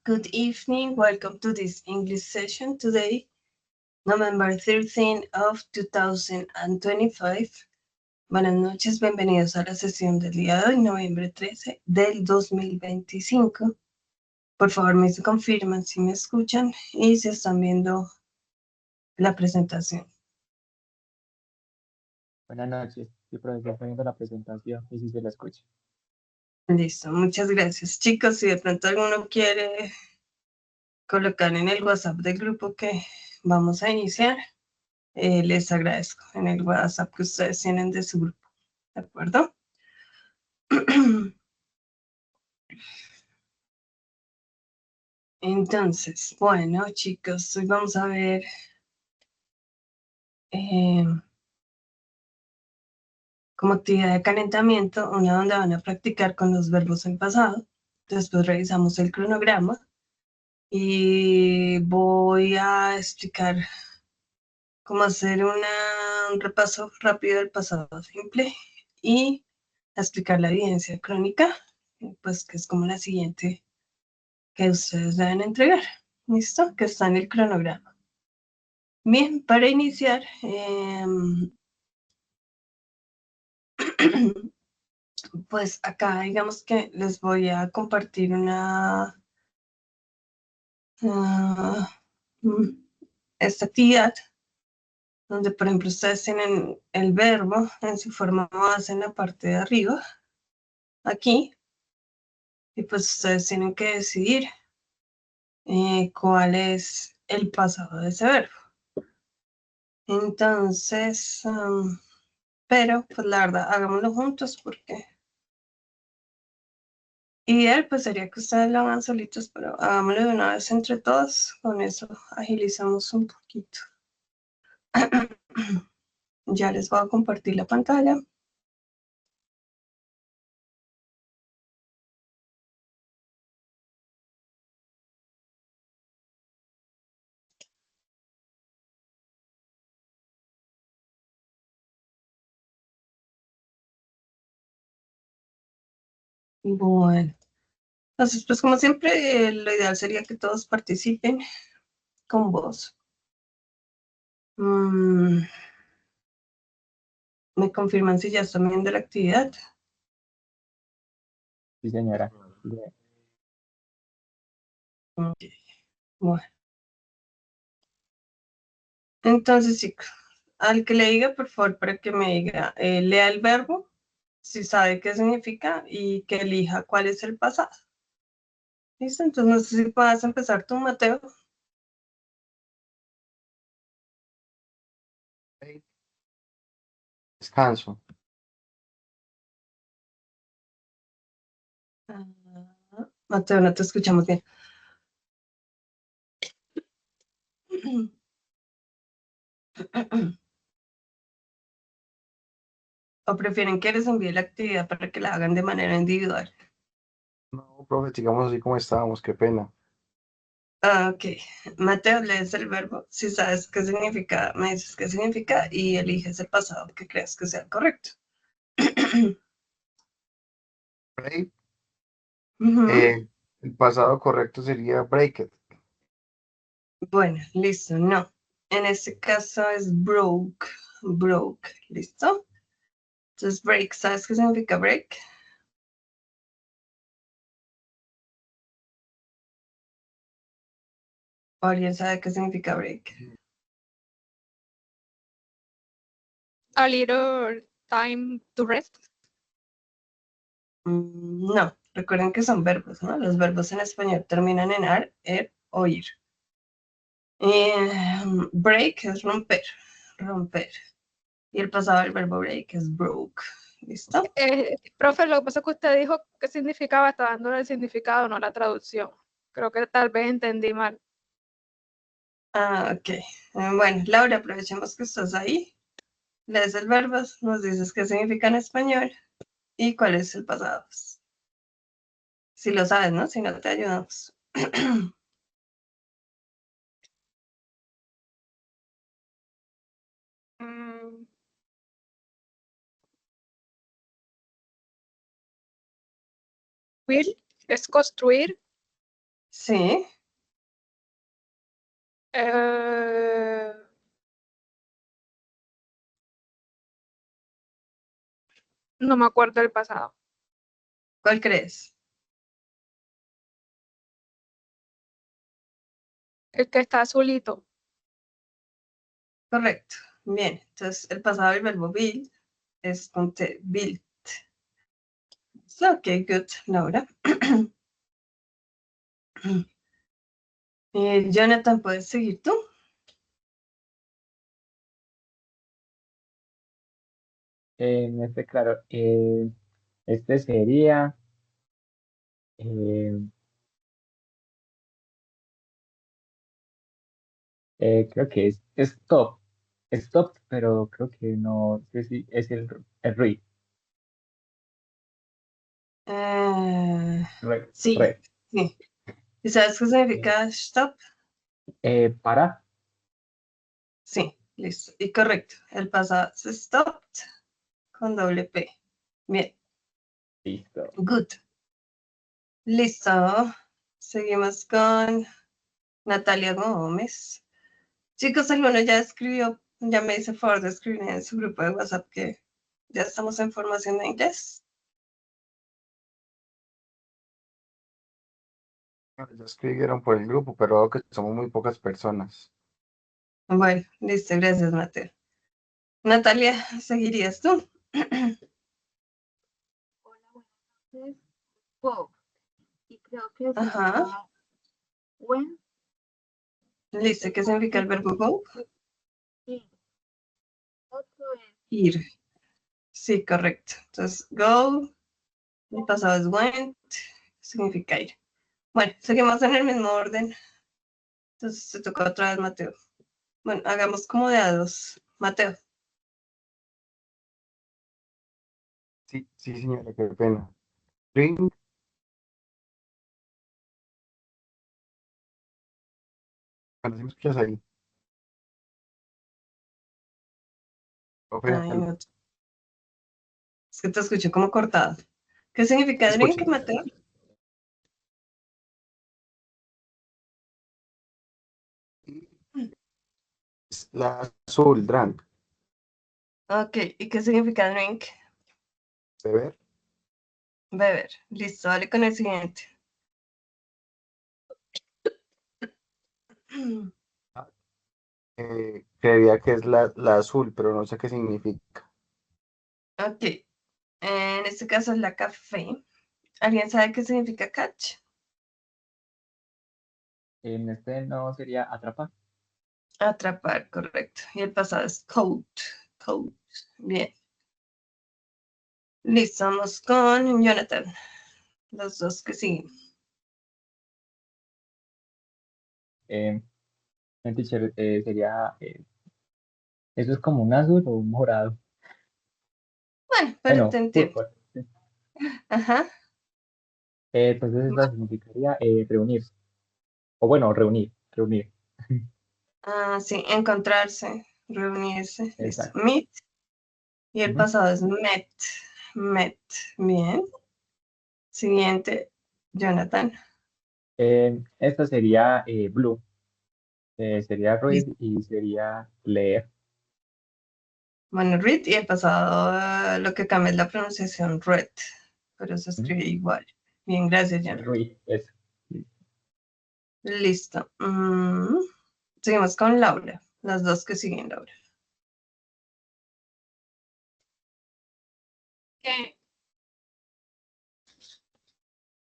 Good evening. Welcome to this English session today, November 13 of 2025. Buenas noches, bienvenidos a la sesión del día de hoy, noviembre 13 del 2025. Por favor, me confirman si me escuchan y si están viendo la presentación. Buenas noches, sí, profesor, estoy viendo la presentación y si se la escucha. Listo, muchas gracias. Chicos, si de pronto alguno quiere colocar en el WhatsApp del grupo que vamos a iniciar, les agradezco en el WhatsApp que ustedes tienen de su grupo, ¿de acuerdo? Entonces, bueno, chicos, hoy vamos a ver como actividad de calentamiento, una donde van a practicar con los verbos en pasado. Después revisamos el cronograma y voy a explicar cómo hacer un repaso rápido del pasado simple y a explicar la evidencia crónica, pues que es como la siguiente que ustedes deben entregar. ¿Listo? Que está en el cronograma. Bien, para iniciar, pues acá digamos que les voy a compartir esta actividad donde por ejemplo ustedes tienen el verbo en su forma base en la parte de arriba, aquí, y pues ustedes tienen que decidir cuál es el pasado de ese verbo. Entonces, pero pues la verdad, hagámoslo juntos porque ideal pues sería que ustedes lo hagan solitos, pero hagámoslo de una vez entre todos, con eso agilizamos un poquito. Ya les voy a compartir la pantalla. Bueno, entonces pues como siempre lo ideal sería que todos participen con voz. ¿Me confirman si ya están viendo la actividad? Sí, señora. Okay. Bueno. Entonces, chicos, al que le diga, por favor, para que me diga, lea el verbo, si sabe qué significa y que elija cuál es el pasado. ¿Listo? Entonces, no sé si puedas empezar tú, Mateo. Descanso. Mateo, no te escuchamos bien. ¿O prefieren que les envíe la actividad para que la hagan de manera individual? No, profe, sigamos así como estábamos, qué pena. Ok. Mateo, lees el verbo. Si sabes qué significa, me dices qué significa y eliges el pasado que creas que sea correcto. Break. El pasado correcto sería break it. Bueno, listo, no. En este caso es broke, broke, ¿listo? Entonces break, ¿sabes qué significa break? ¿Alguien sabe qué significa break? A little time to rest. No, recuerden que son verbos, ¿no? Los verbos en español terminan en ar, o ir. Break es romper, romper. Y el pasado del verbo break es broke, ¿listo? Profe, lo que pasa es que usted dijo qué significaba, está dando el significado, no la traducción. Creo que tal vez entendí mal. Ah, ok. Bueno, Laura, aprovechemos que estás ahí. Lees el verbo, nos dices qué significa en español y cuál es el pasado. Si lo sabes, ¿no? Si no, te ayudamos. Will es construir. Sí, Eh, no me acuerdo del pasado. ¿cuál crees? El que está azulito. Correcto. Bien, entonces el pasado del verbo build es con T, built. So, ok, good, Laura. Jonathan, ¿puedes seguir tú? En este, claro, este sería, eh, creo que es stop. Stop, pero creo que no sé si es el read. Eh, Read, sí, read. sí. ¿Y sabes qué Eh, significa stop? para, Sí, listo. Y correcto. El pasado es stopped con doble P. Bien, listo. good. Listo. Seguimos con Natalia Gómez. Chicos, alguno ya escribió, ya me hizo el favor de escribir en su grupo de WhatsApp que ya estamos en formación de inglés. Ya escribieron por el grupo, pero veo que somos muy pocas personas. Bueno, listo, gracias, Mateo. Natalia, ¿seguirías tú? Hola, buenas noches. Go. Y creo que Ajá. significa when Listo, ¿qué significa el verbo go? y otro es Ir. Sí, correcto. Entonces, go, el pasado es went, significa ir. Bueno, seguimos en el mismo orden. Entonces, se toca otra vez, Mateo. Bueno, hagamos como de a dos. Mateo. Sí, sí, señora, qué pena. Drink, bueno, si me escuchas ahí. Profe, Ay, no. Es que te escucho como cortado. ¿Qué significa escuche. drink, Mateo? La azul, drunk, Ok, ¿y qué significa drink? beber. Beber. Listo, vale con el siguiente. Creería que es la azul, pero no sé qué significa. Ok, en este caso es la café. ¿Alguien sabe qué significa catch? En este no sería atrapar. Atrapar, correcto. Y el pasado es coat. Coat. Bien. Listo, vamos con Jonathan. Los dos que siguen. En teacher, sería, eso es como un azul o un morado. Bueno, pero te Bueno, entiendo. púrpura. Ajá. Entonces eso significaría reunirse. O bueno, reunir. Ah, sí, encontrarse, reunirse. Listo. Exacto. Meet. Y el Ujú. pasado es met. Met. Bien. Siguiente, Jonathan. Esta sería blue. Sería read Listo. y sería leer. Bueno, read y el pasado lo que cambia es la pronunciación read, pero se Ujú. escribe igual. Bien, gracias, Jonathan. Read, eso. Listo. Seguimos con Laura. Las dos que siguen, Laura. Que,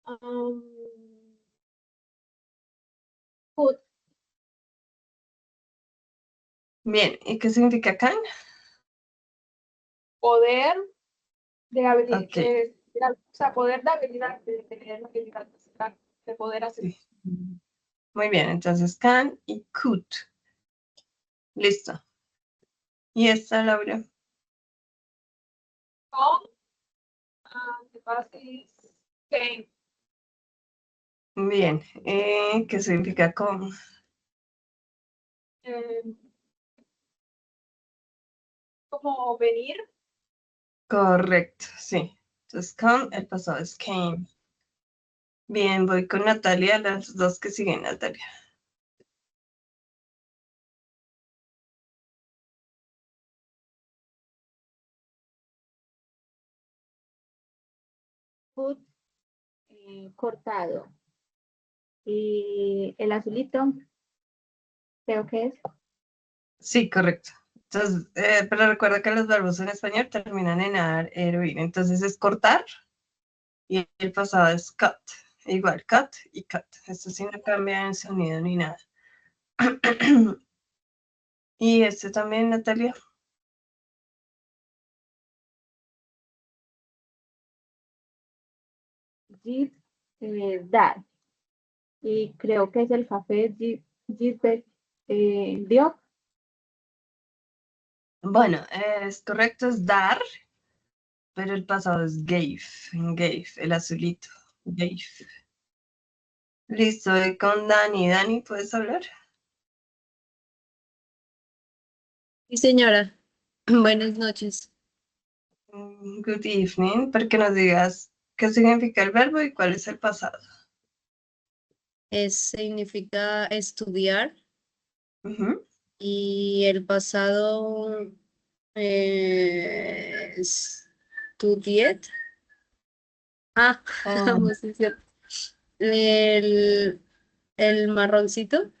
um, put, Bien, ¿y qué significa can? poder de habilidad, Ok, o sea, poder de habilidad, de tener la habilidad de poder hacer. sí. Muy bien, entonces can y could. Listo. Y esta, Laura. Con, the past is came, Bien, ¿qué significa con? eh, como venir, Correcto, sí. Entonces come, el pasado es came. Bien, voy con Natalia, las dos que siguen, Natalia. Put, cortado. Y el azulito, creo que es. Sí, correcto. Entonces, pero recuerda que los verbos en español terminan en ar, er, ir. Entonces es cortar y el pasado es cut. Igual, cut y cut. Esto sí no cambia en sonido ni nada. Y este también, Natalia. Jeep, Dad. Y creo que es el café Jeep, Diop. Bueno, es correcto, es dar, pero el pasado es gave. Gave, el azulito. Gave. Listo, voy con Dani. Dani, ¿puedes hablar? Sí, señora. Buenas noches. Good evening, para que nos digas qué significa el verbo y cuál es el pasado. Significa estudiar Ujú. y el pasado estudiet. Ah, Ah, vamos, sí, es cierto. El, el marroncito.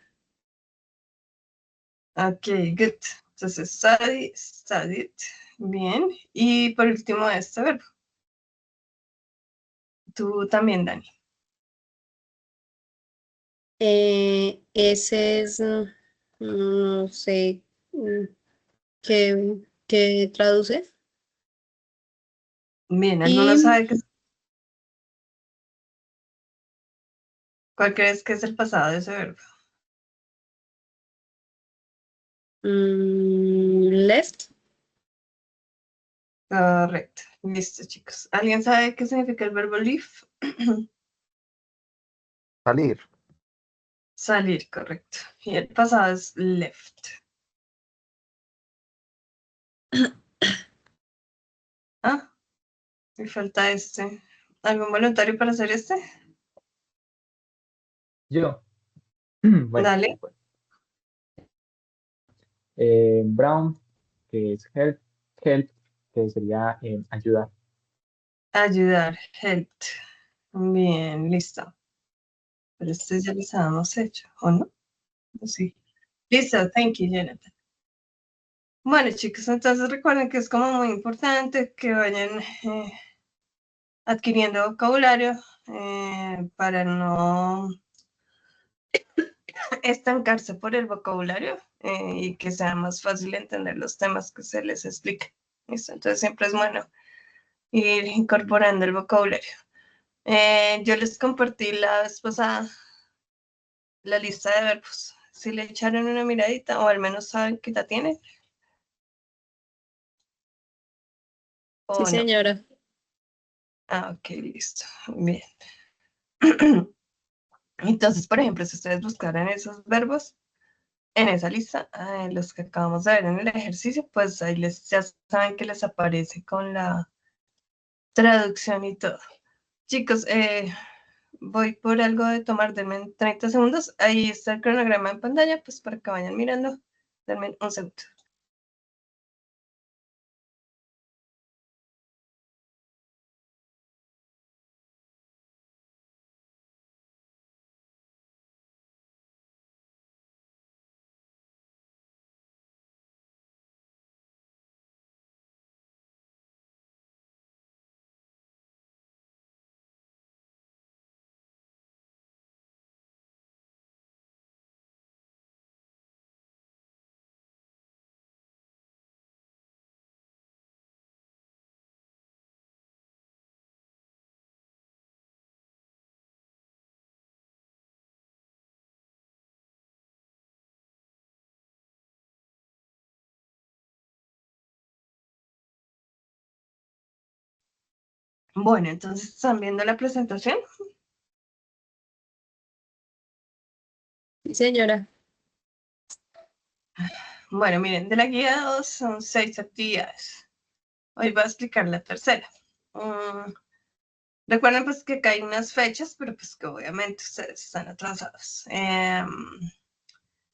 ok, good. Entonces, study, studied. Bien. Y por último, este verbo. Tú también, Dani. Ese es, no sé, ¿qué traduce? Bien, ¿alguno Y sabe cuál crees que es el pasado de ese verbo? left. Correcto. Listo, chicos. ¿Alguien sabe qué significa el verbo leave? Salir. Salir, correcto. Y el pasado es left. Ah, me falta este. ¿Algún voluntario para hacer este? Yo. Bueno, Dale. Brown, que es help, help, que sería ayudar. Ayudar, helped. Bien, listo. Pero este ya lo habíamos hecho, ¿o no? Sí. Listo, thank you, Jonathan. Bueno, chicos, entonces recuerden que es como muy importante que vayan adquiriendo vocabulario para no estancarse por el vocabulario y que sea más fácil entender los temas que se les explica. ¿Listo? Entonces siempre es bueno ir incorporando el vocabulario. Yo les compartí la vez pasada la lista de verbos. Si le echaron una miradita o al menos saben que la tienen Sí, o no. señora. Ah, ok, listo. Bien. Entonces, por ejemplo, si ustedes buscaran esos verbos en esa lista, los que acabamos de ver en el ejercicio, pues ahí ya saben que les aparece con la traducción y todo. Chicos, voy por algo de tomar, denme 30 segundos. Ahí está el cronograma en pantalla, pues para que vayan mirando. Denme un segundo. Bueno, entonces, ¿están viendo la presentación? Sí, señora. Bueno, miren, de la guía 2 son 6 actividades. Hoy voy a explicar la tercera. Recuerden pues que acá hay unas fechas, pero pues que obviamente ustedes están atrasados.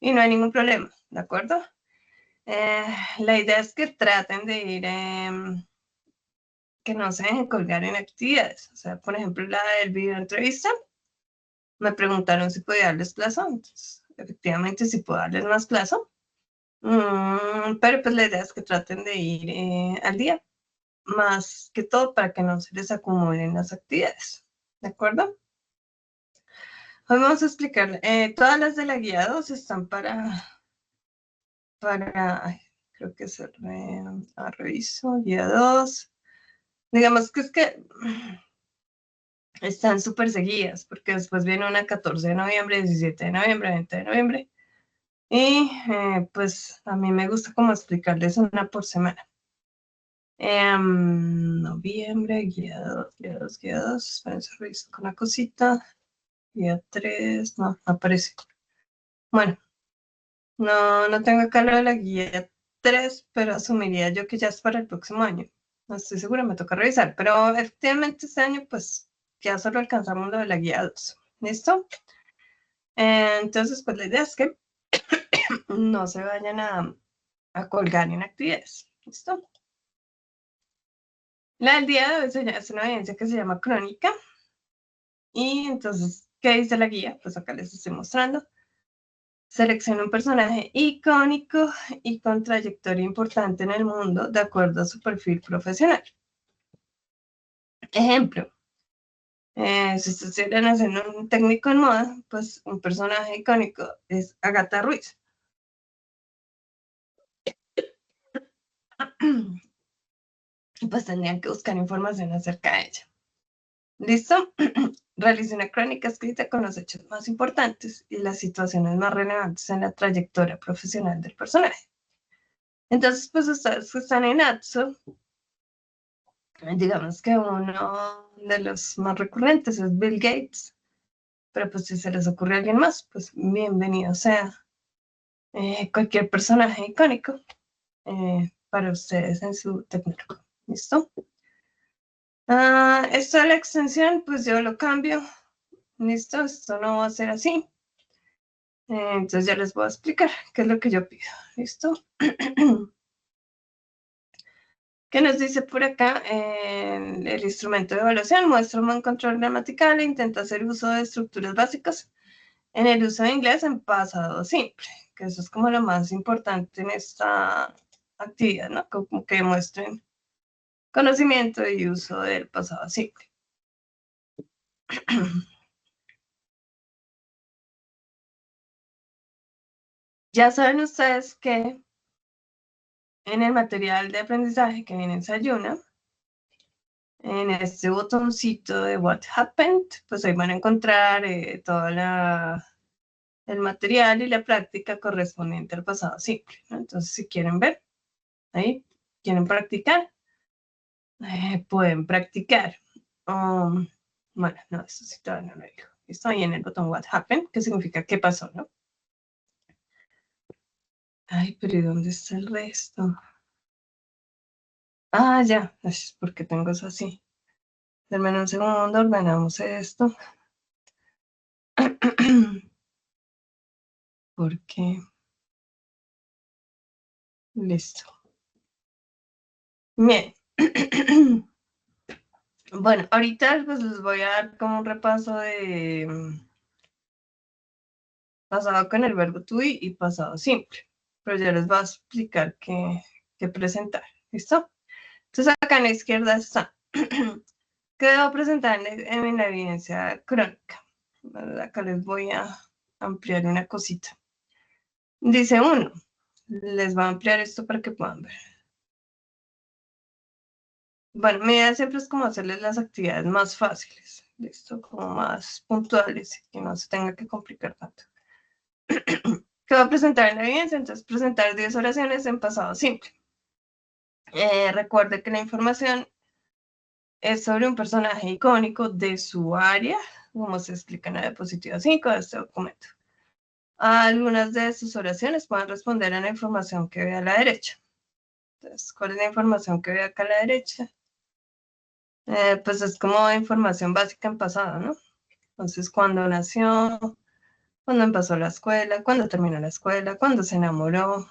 Y no hay ningún problema, ¿de acuerdo? La idea es que traten de ir, que no se dejen colgar en actividades. O sea, por ejemplo, la del video entrevista, me preguntaron si podía darles plazo. Entonces, efectivamente, sí puedo darles más plazo. Pero pues la idea es que traten de ir al día, más que todo para que no se les acumulen las actividades. ¿De acuerdo? Hoy vamos a explicar, todas las de la guía 2 están ay, creo que es reviso, guía 2. Digamos que es que están súper seguidas, porque después viene una 14 de noviembre, 17 de noviembre, 20 de noviembre. Y pues a mí me gusta como explicarles una por semana. Noviembre, guía 2, guía 2, guía 2. Espérense, reviso con una cosita. Guía 3, no aparece. Bueno, no tengo acá lo de la guía 3, pero asumiría yo que ya es para el próximo año. No estoy segura, me toca revisar. Pero efectivamente este año, pues ya solo alcanzamos lo de la guía 2. ¿Listo? Entonces, pues la idea es que no se vayan a colgar en actividades. ¿Listo? La del día de hoy es una evidencia que se llama crónica. Y entonces, ¿qué dice la guía? Pues acá les estoy mostrando. Selecciona un personaje icónico y con trayectoria importante en el mundo de acuerdo a su perfil profesional. Ejemplo, si ustedes quieren hacer un técnico en moda, pues un personaje icónico es Agatha Ruiz. Pues tendrían que buscar información acerca de ella. ¿Listo? Realice una crónica escrita con los hechos más importantes y las situaciones más relevantes en la trayectoria profesional del personaje. Entonces, pues ustedes que están en ATSO, digamos que uno de los más recurrentes es Bill Gates, pero pues si se les ocurre a alguien más, pues bienvenido sea cualquier personaje icónico para ustedes en su tecnólogo. ¿Listo? Esto de la extensión, pues yo lo cambio. ¿Listo? Esto no va a ser así. Entonces ya les voy a explicar qué es lo que yo pido. ¿Listo? ¿Qué nos dice por acá? El instrumento de evaluación muestra un buen control gramatical e intenta hacer uso de estructuras básicas en el uso de inglés en pasado simple, que eso es como lo más importante en esta actividad, ¿no? Como que demuestren conocimiento y uso del pasado simple. Ya saben ustedes que en el material de aprendizaje que viene en Sayuna, en este botoncito de What Happened, pues ahí van a encontrar todo el material y la práctica correspondiente al pasado simple, ¿no? Entonces, si quieren ver, ahí, quieren practicar, pueden practicar. Bueno, no, eso sí todavía no lo digo. Estoy en el botón What Happened, que significa qué pasó, ¿no? Ay, pero ¿y dónde está el resto? Ah, ya, es porque tengo eso así. Denme un segundo, ordenamos esto. ¿Por qué? Listo. Bien. Bueno, ahorita pues les voy a dar como un repaso de pasado con el verbo to be y pasado simple. Pero ya les voy a explicar qué presentar. ¿Listo? Entonces acá en la izquierda está. ¿Qué debo presentar en la evidencia crónica? Acá les voy a ampliar una cosita. Dice 1. Les voy a ampliar esto para que puedan ver. Bueno, mi idea siempre es como hacerles las actividades más fáciles. ¿Listo? Como más puntuales y que no se tenga que complicar tanto. ¿Qué va a presentar en la evidencia? Entonces, presentar 10 oraciones en pasado simple. Recuerde que la información es sobre un personaje icónico de su área, como se explica en la diapositiva 5 de este documento. Algunas de sus oraciones pueden responder a la información que ve a la derecha. Entonces, ¿cuál es la información que ve acá a la derecha? Pues es como información básica en pasado, ¿no? Entonces, cuándo nació, cuándo empezó la escuela, cuándo terminó la escuela, cuándo se enamoró,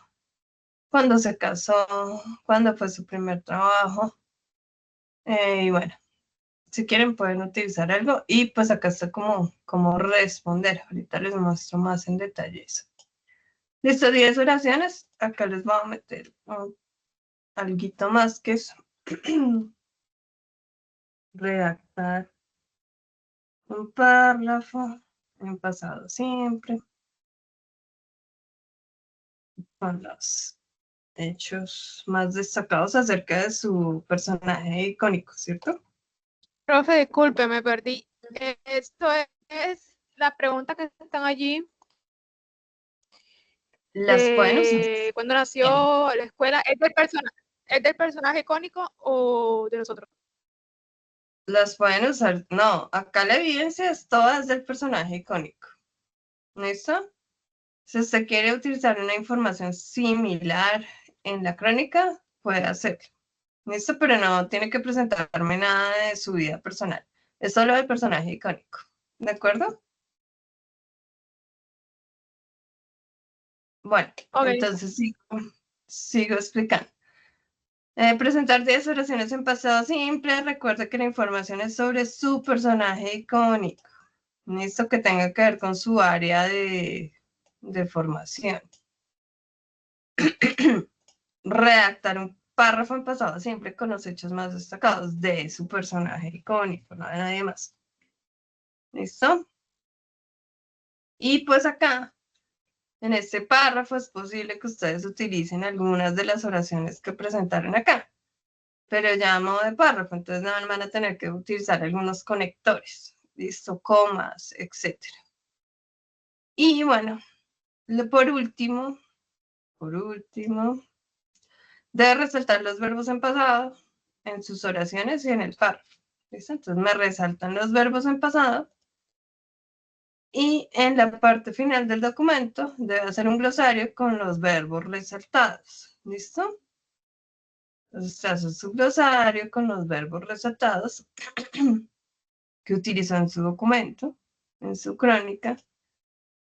cuándo se casó, cuándo fue su primer trabajo. Y bueno, si quieren pueden utilizar algo. Y pues acá está como responder. Ahorita les muestro más en detalle eso. Listo, 10 oraciones. Acá les voy a meter alguito más que es redactar un párrafo en pasado simple con los hechos más destacados acerca de su personaje icónico, ¿cierto? Profe, disculpe, me perdí. Esto es la pregunta que están allí Las pueden usar. de cuándo nació la escuela. ¿Es del personaje icónico o de nosotros? Las pueden usar. No, acá la evidencia es toda del personaje icónico. ¿Listo? Si usted quiere utilizar una información similar en la crónica, puede hacerlo. ¿Listo? Pero no tiene que presentarme nada de su vida personal. Es solo del personaje icónico. ¿De acuerdo? Bueno, Ok. entonces sigo explicando. Presentar 10 oraciones en pasado simple. Recuerda que la información es sobre su personaje icónico. Listo, que tenga que ver con su área de formación. Redactar un párrafo en pasado simple con los hechos más destacados de su personaje icónico, no de nadie más. ¿Listo? Y pues acá, en este párrafo, es posible que ustedes utilicen algunas de las oraciones que presentaron acá, pero ya a modo de párrafo, entonces no van a tener que utilizar algunos conectores, ¿listo? Comas, etc. Y bueno, por último, debe resaltar los verbos en pasado en sus oraciones y en el párrafo. ¿Listo? Entonces me resaltan los verbos en pasado y en la parte final del documento debe hacer un glosario con los verbos resaltados. ¿Listo? Entonces hace su glosario con los verbos resaltados que utilizó en su documento, en su crónica.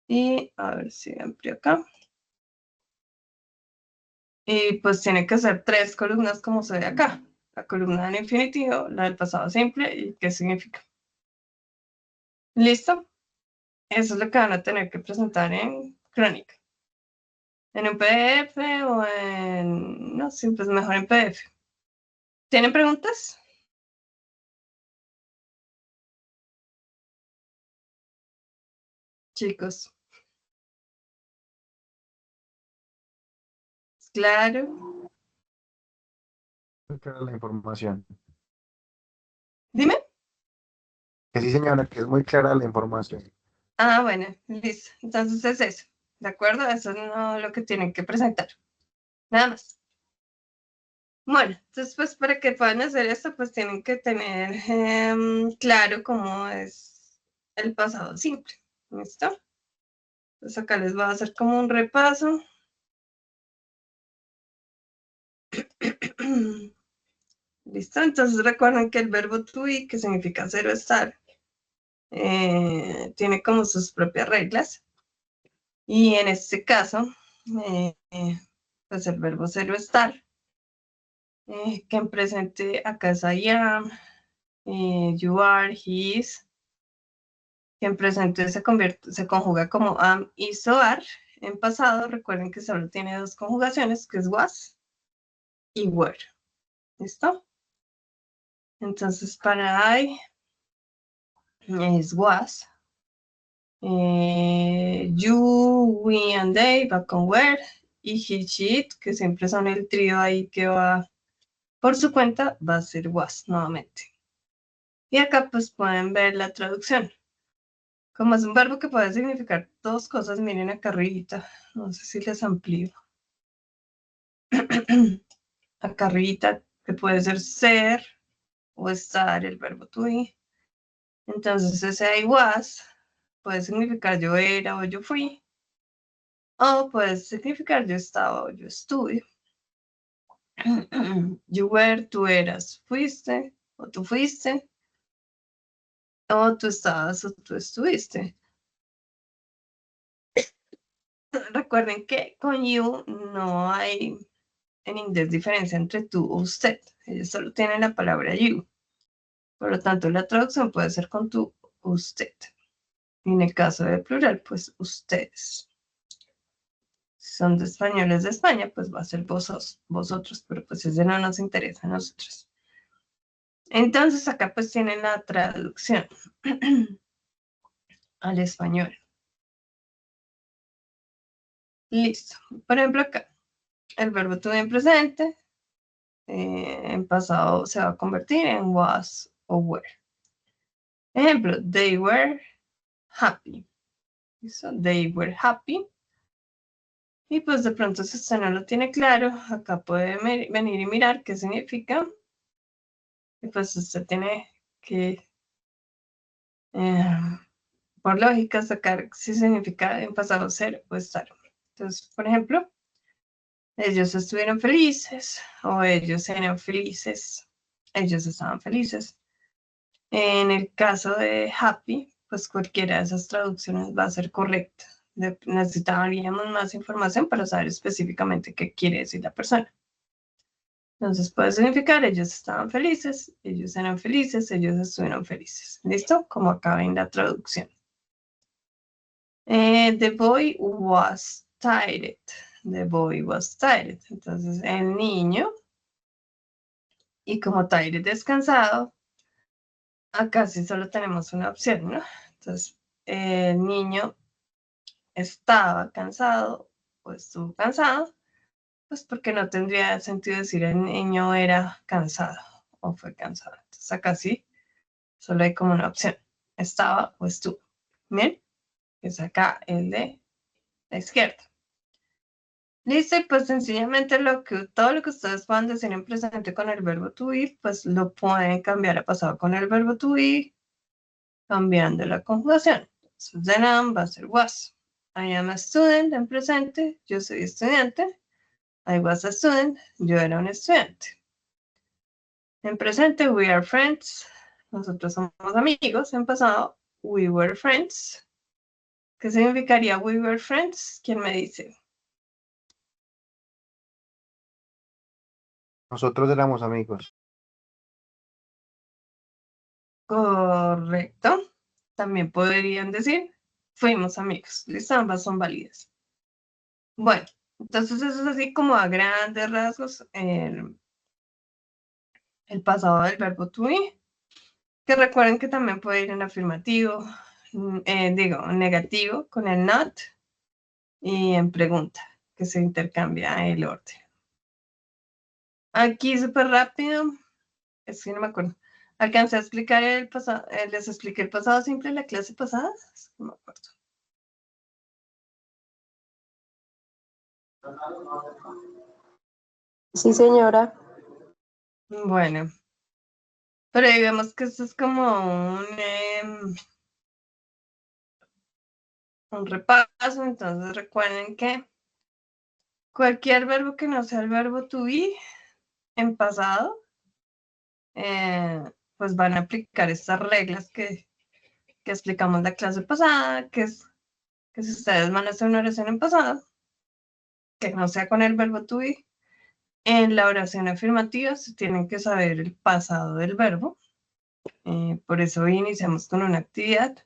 Y a ver si amplio acá. Y pues tiene que ser 3 columnas como se ve acá. La columna del infinitivo, la del pasado simple y qué significa. ¿Listo? Eso es lo que van a tener que presentar en crónica. En un PDF o en... No, sí, pues mejor en PDF. ¿Tienen preguntas? Chicos. Claro. Muy clara la información. Dime. Que sí, señora, que es muy clara la información. Ah, bueno, listo. Entonces es eso. ¿De acuerdo? Eso es no lo que tienen que presentar. Nada más. Bueno, entonces pues para que puedan hacer esto, pues tienen que tener claro cómo es el pasado simple. ¿Listo? Entonces acá les voy a hacer como un repaso. ¿Listo? Entonces recuerden que el verbo to be, que significa ser o estar, tiene como sus propias reglas. Y en este caso, pues el verbo ser o estar, que en presente acá es I am, you are, he is, que en presente se conjuga como am y so are. En pasado, recuerden que solo tiene 2 conjugaciones, que es was y were. ¿Listo? Entonces, para I es was. You, we and they va con were. Y he, she, it, que siempre son el trío ahí que va por su cuenta, va a ser was nuevamente. Y acá pues pueden ver la traducción. Como es un verbo que puede significar 2 cosas, miren acá arribita. No sé si les amplío. Acá arribita, que puede ser o estar, el verbo to be. Entonces ese I was puede significar yo era o yo fui. O puede significar yo estaba o yo estuve. You were, tú eras, fuiste. o tú fuiste, o tú estabas o tú estuviste. Recuerden que con you no hay en inglés diferencia entre tú o usted. Ellos solo tienen la palabra you. Por lo tanto, la traducción puede ser con tú o usted. Y en el caso de plural, pues ustedes. Si son de españoles de España, pues va a ser vosotros, pero pues ese no nos interesa a nosotros. Entonces acá pues tienen la traducción al español. Listo. Por ejemplo acá, el verbo to be en presente, en pasado se va a convertir en was o were. Ejemplo, they were happy. ¿Listo? They were happy. Y pues de pronto si usted no lo tiene claro, acá puede venir y mirar qué significa. Y pues usted tiene que, por lógica, sacar si significa en pasado ser o estar. Entonces, por ejemplo, ellos estuvieron felices o ellos eran felices. Ellos estaban felices. En el caso de happy, pues cualquiera de esas traducciones va a ser correcta. Necesitaríamos más información para saber específicamente qué quiere decir la persona. Entonces puede significar ellos estaban felices, ellos eran felices, ellos estuvieron felices. ¿Listo? Como acaba en la traducción. The boy was tired. The boy was tired. Entonces el niño, y como tired descansado, acá sí solo tenemos una opción, ¿no? Entonces el niño estaba cansado o estuvo cansado, pues porque no tendría sentido decir el niño era cansado o fue cansado. Entonces acá sí, solo hay como una opción, estaba o estuvo. Bien, es acá el de la izquierda. Listo, y pues sencillamente todo lo que ustedes puedan decir en presente con el verbo to be, pues lo pueden cambiar a pasado con el verbo to be, cambiando la conjugación. Entonces, the noun va a ser was. I am a student en presente, yo soy estudiante. I was a student, yo era un estudiante. En presente, we are friends, nosotros somos amigos. En pasado, we were friends. ¿Qué significaría we were friends? ¿Quién me dice? Nosotros éramos amigos. Correcto. También podrían decir fuimos amigos. Listo, ambas son válidas. Bueno, entonces eso es así como a grandes rasgos el pasado del verbo to be, que recuerden que también puede ir en afirmativo, en negativo con el not y en pregunta, que se intercambia el orden. Aquí súper rápido, es que no me acuerdo. Alcancé a explicar el pasado, les expliqué el pasado simple en la clase pasada, es que no me acuerdo. Sí, señora. Bueno, pero digamos que esto es como un repaso, entonces recuerden que cualquier verbo que no sea el verbo to be en pasado, pues van a aplicar estas reglas que explicamos la clase pasada, que es que si ustedes van a hacer una oración en pasado, que no sea con el verbo to be, en la oración afirmativa se tienen que saber el pasado del verbo. Por eso hoy iniciamos con una actividad,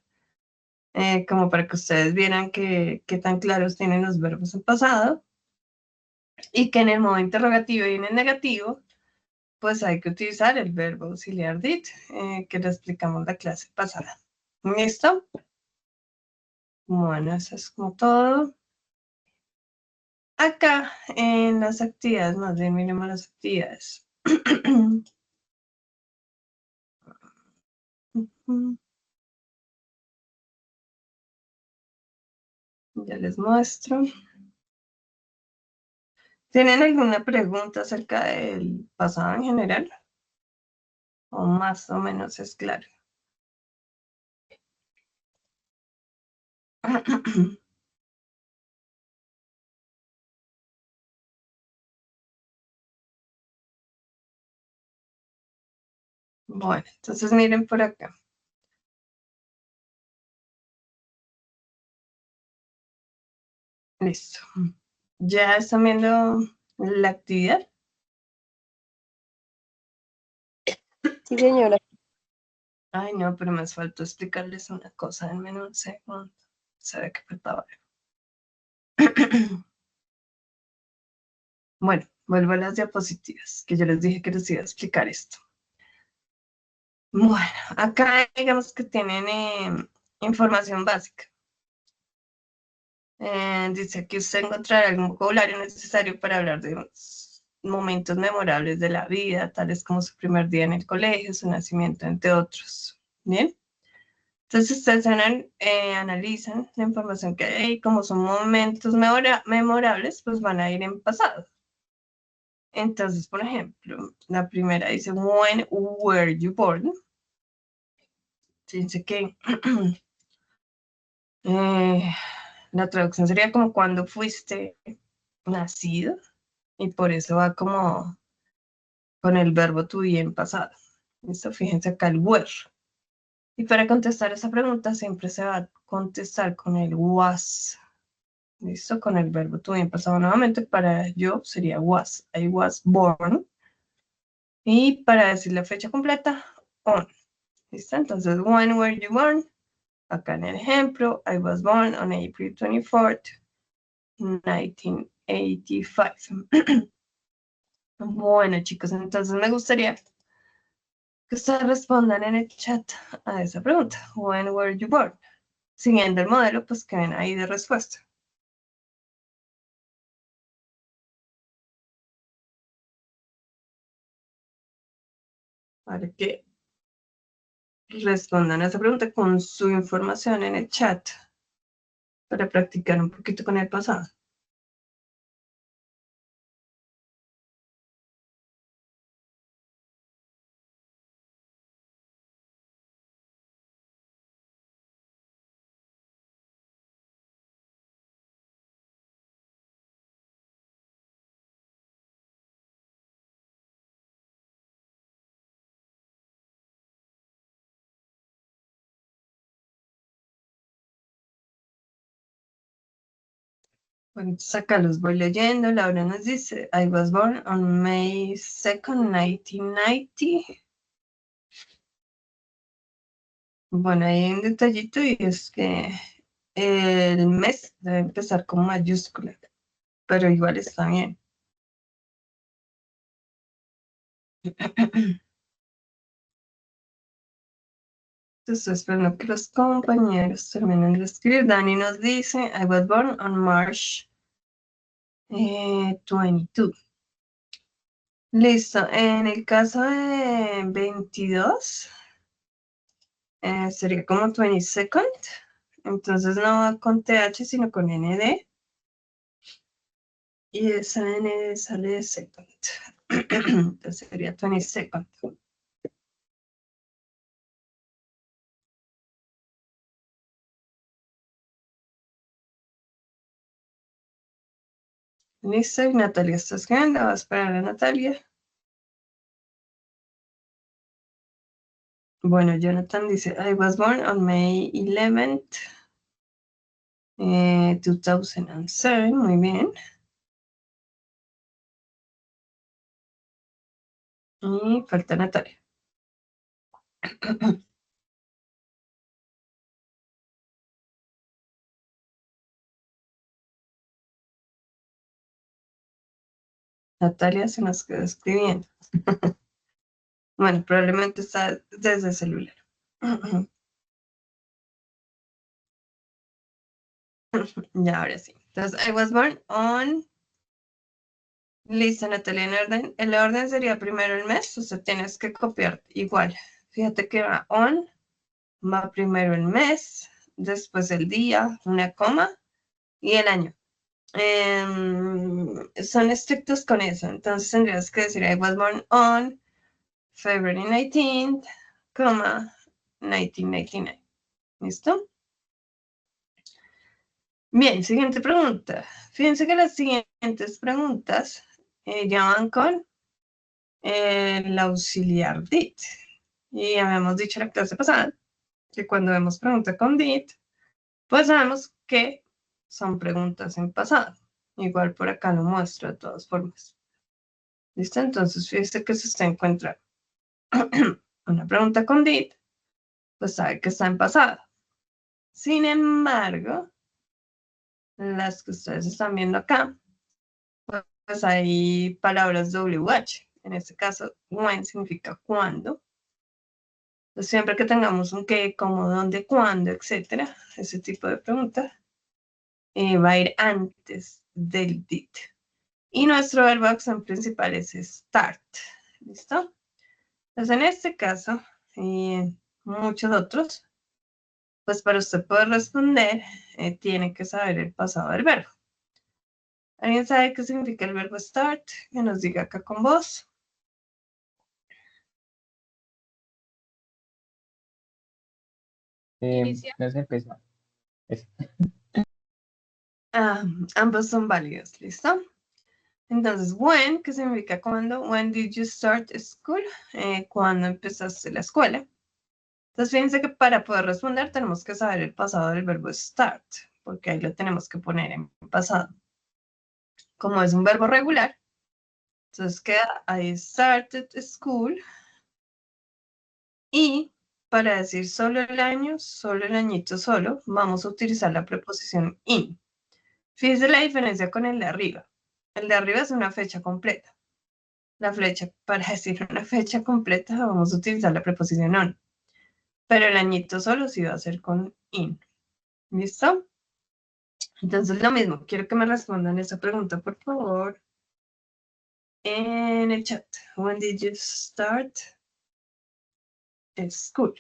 como para que ustedes vieran qué tan claros tienen los verbos en pasado y que en el modo interrogativo y en el negativo, pues hay que utilizar el verbo auxiliar did, que lo explicamos la clase pasada. ¿Listo? Bueno, eso es como todo. Acá en las actividades, más bien miremos las actividades. Ya les muestro. ¿Tienen alguna pregunta acerca del pasado en general? ¿O más o menos es claro? Bueno, entonces miren por acá. Listo. ¿Ya están viendo la actividad? Sí, señora. Ay, no, pero me faltó explicarles una cosa en menos un segundo. Se ve que faltaba algo. Bueno, vuelvo a las diapositivas, que yo les dije que les iba a explicar esto. Bueno, acá digamos que tienen información básica. Dice que usted encontrará algún vocabulario necesario para hablar de momentos memorables de la vida, tales como su primer día en el colegio, su nacimiento, entre otros. Bien. Entonces ustedes analizan la información que hay y como son momentos memorables, pues van a ir en pasado. Entonces, por ejemplo, la primera dice, when were you born? Dice que la traducción sería como cuando fuiste nacido y por eso va como con el verbo to be en pasado. ¿Listo? Fíjense acá el were. Y para contestar esa pregunta siempre se va a contestar con el was. ¿Listo? Con el verbo to be en pasado nuevamente. Para yo sería was. I was born. Y para decir la fecha completa, on. ¿Listo? Entonces, when were you born? Acá en el ejemplo, I was born on April 24th, 1985. Bueno, chicos, entonces me gustaría que ustedes respondan en el chat a esa pregunta. When were you born? Siguiendo el modelo, pues que ven ahí de respuesta. Para que respondan a esa pregunta con su información en el chat para practicar un poquito con el pasado. Bueno, entonces acá los voy leyendo. Laura nos dice, I was born on May 2nd, 1990. Bueno, ahí hay un detallito y es que el mes debe empezar con mayúscula, pero igual está bien. Entonces, esperando que los compañeros terminen de escribir. Dani nos dice, I was born on March 22. Listo. En el caso de 22, sería como 22nd. Entonces no va con TH, sino con ND. Y esa ND sale de second. Entonces sería 22nd. Listo, y Natalia está escribiendo. Va a esperar a Natalia. Bueno, Jonathan dice, I was born on May 11th, 2007. Muy bien. Y falta Natalia. Natalia se nos quedó escribiendo. Bueno, probablemente está desde el celular. Ya, ahora sí. Entonces, I was born on... Listo, Natalia, en orden. El orden sería primero el mes, o sea, tienes que copiar igual. Fíjate que va on, va primero el mes, después el día, una coma, y el año. Son estrictos con eso, entonces tendrías que decir I was born on February 19th, 1999. ¿Listo? Bien, siguiente pregunta. Fíjense que las siguientes preguntas ya van con el auxiliar did. Y habíamos dicho en la clase pasada que cuando vemos pregunta con did, pues sabemos que son preguntas en pasado. Igual por acá lo muestro de todas formas. ¿Listo? Entonces, fíjese que si usted encuentra una pregunta con did, pues sabe que está en pasado. Sin embargo, las que ustedes están viendo acá, pues hay palabras WH. En este caso, when significa cuando. Entonces, siempre que tengamos un qué, cómo, dónde, cuándo, etcétera, ese tipo de preguntas, va a ir antes del did. Y nuestro verbo acción principal es start. ¿Listo? Entonces, en este caso, y en muchos otros, pues para usted poder responder, tiene que saber el pasado del verbo. ¿Alguien sabe qué significa el verbo start? Que nos diga acá con voz. Inicia. No es empezar. Es, Ambos son válidos, ¿listo? Entonces, when, ¿qué significa cuándo? When did you start school? ¿Cuándo empezaste la escuela? Entonces, fíjense que para poder responder tenemos que saber el pasado del verbo start, porque ahí lo tenemos que poner en pasado. Como es un verbo regular, entonces queda I started school. Y para decir solo el año, solo el añito solo, vamos a utilizar la preposición in. Fíjense la diferencia con el de arriba. El de arriba es una fecha completa. La flecha, para decir una fecha completa, vamos a utilizar la preposición on. Pero el añito solo sí va a ser con in. ¿Listo? Entonces lo mismo, quiero que me respondan esa pregunta, por favor, en el chat. When did you start school?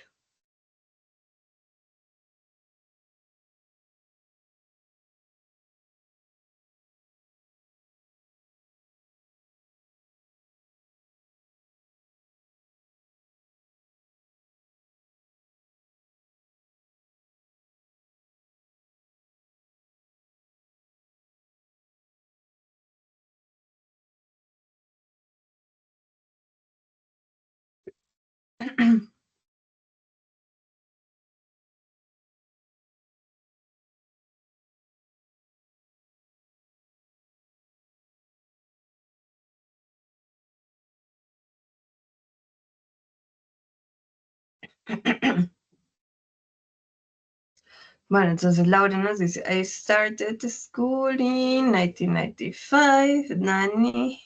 Bueno, entonces Laura nos dice, I started school in 1995, Nani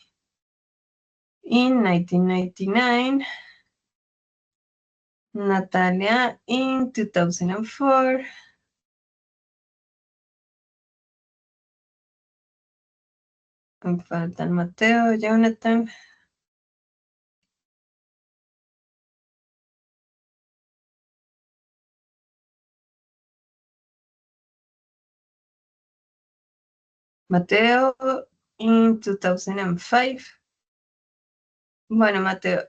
in 1999, Natalia in 2004, me faltan Mateo, Jonathan. Mateo in 2005. Bueno, Mateo,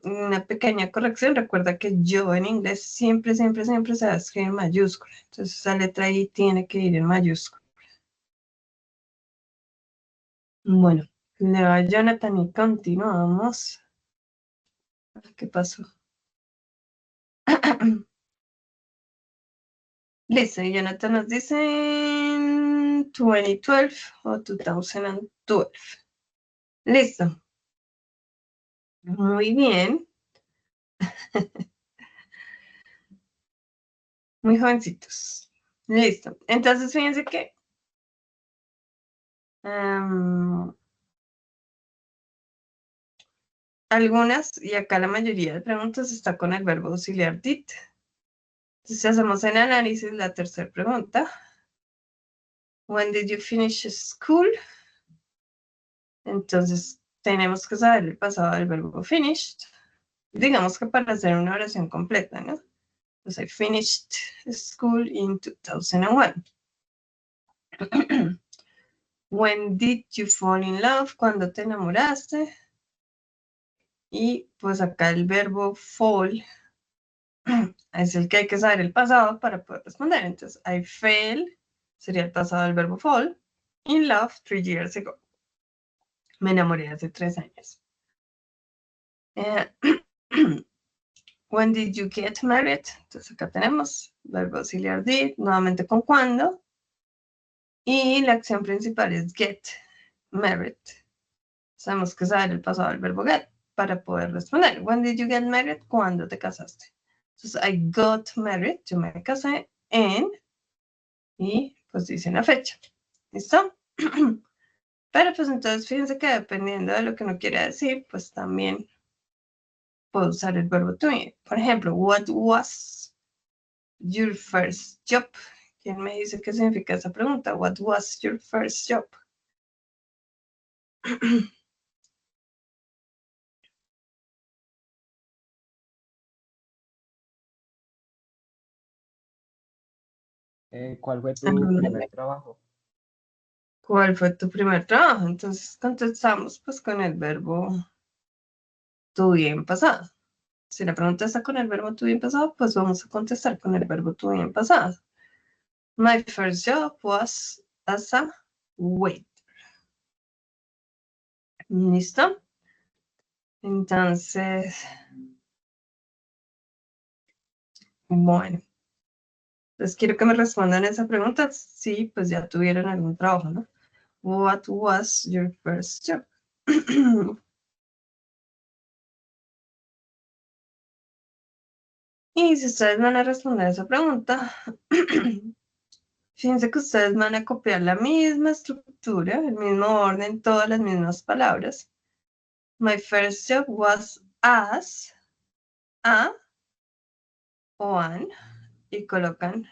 una pequeña corrección. Recuerda que yo en inglés siempre se va a escribir en mayúscula. Entonces esa letra ahí tiene que ir en mayúscula. Bueno, le va a Jonathan y continuamos. ¿Qué pasó? Listo, y Jonathan nos dice 2012 o 2012. Listo. Muy bien. Muy jovencitos. Listo. Entonces, fíjense que algunas, y acá la mayoría de preguntas está con el verbo auxiliar did. Entonces, hacemos el análisis, la tercera pregunta. When did you finish school? Entonces, tenemos que saber el pasado del verbo finished. Digamos que para hacer una oración completa, ¿no? Entonces, I finished school in 2001. When did you fall in love? ¿Cuándo te enamoraste? Y pues acá el verbo fall es el que hay que saber el pasado para poder responder. Entonces, I fell sería el pasado del verbo fall. In love 3 years ago. Me enamoré hace 3 años. When did you get married? Entonces acá tenemos verbo auxiliar did, nuevamente con cuándo. Y la acción principal es get married. Sabemos que saber el pasado del verbo get para poder responder. When did you get married? ¿Cuándo te casaste? Entonces, I got married, yo me casé en, y pues dice una fecha. ¿Listo? Pero pues entonces fíjense que dependiendo de lo que uno quiera decir, pues también puedo usar el verbo to be. Por ejemplo, what was your first job? ¿Quién me dice qué significa esa pregunta? What was your first job? ¿Cuál fue tu ¿Alguno? primer trabajo? ¿Cuál fue tu primer trabajo? Entonces contestamos pues con el verbo to be en pasado. Si la pregunta está con el verbo to be en pasado, pues vamos a contestar con el verbo to be en pasado. My first job was as a waiter. ¿Listo? Entonces, bueno. Entonces quiero que me respondan esa pregunta si pues ya tuvieron algún trabajo, ¿no? What was your first job? Y si ustedes van a responder esa pregunta, fíjense que ustedes van a copiar la misma estructura, el mismo orden, todas las mismas palabras. My first job was as, a o an, y colocan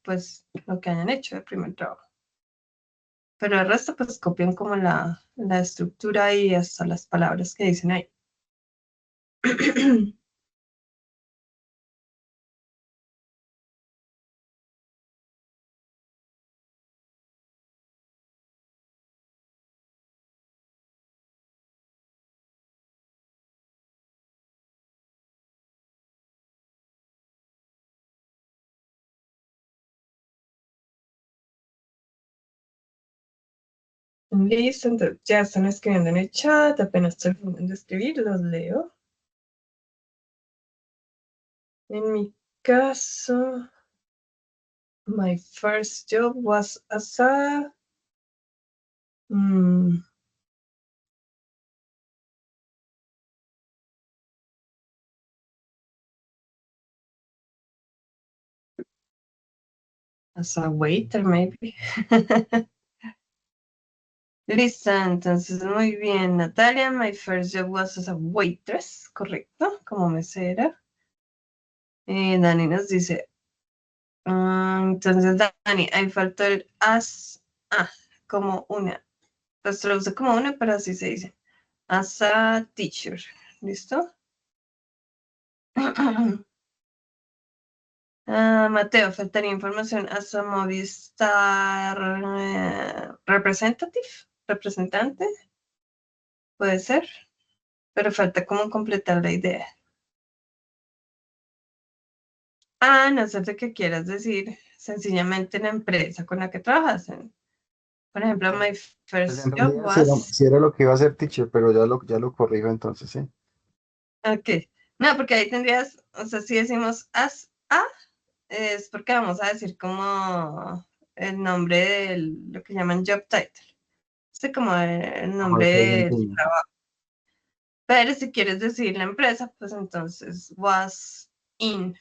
pues lo que hayan hecho de primer trabajo. Pero el resto pues copian como la estructura y hasta las palabras que dicen ahí. Listo, entonces ya están escribiendo en el chat, apenas terminan de escribir, los leo. En mi caso, my first job was as a waiter, maybe. Listo, entonces muy bien, Natalia. My first job was as a waitress, correcto, como mesera. Dani nos dice, entonces Dani, ahí faltó el as, como una. Pues traduce como una, pero así se dice. As a teacher, ¿listo? Mateo, faltaría información as a Movistar representante, puede ser, pero falta como completar la idea. No sé de qué quieras decir, sencillamente la empresa con la que trabajas. Por ejemplo, my Pues first en job realidad was... sí era lo que iba a ser teacher, pero ya lo corrijo entonces, ¿sí? Ok, no, porque ahí tendrías, o sea, si decimos as a, es porque vamos a decir como el nombre de lo que llaman job title. Sí, como el nombre Ok, del entiendo. trabajo. Pero si quieres decir la empresa, pues entonces was in.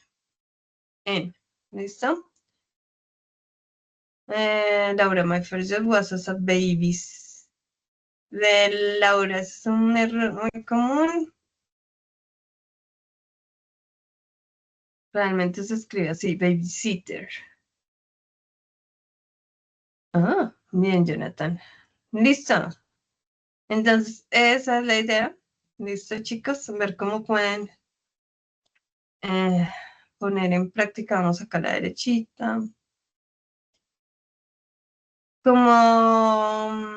¿Listo? Laura, my first job was as a babies. De Laura es un error muy común. Realmente se escribe así, babysitter. Bien, Jonathan. Listo. Entonces, esa es la idea. Listo, chicos. Ver cómo pueden poner en práctica. Vamos acá a la derechita. Como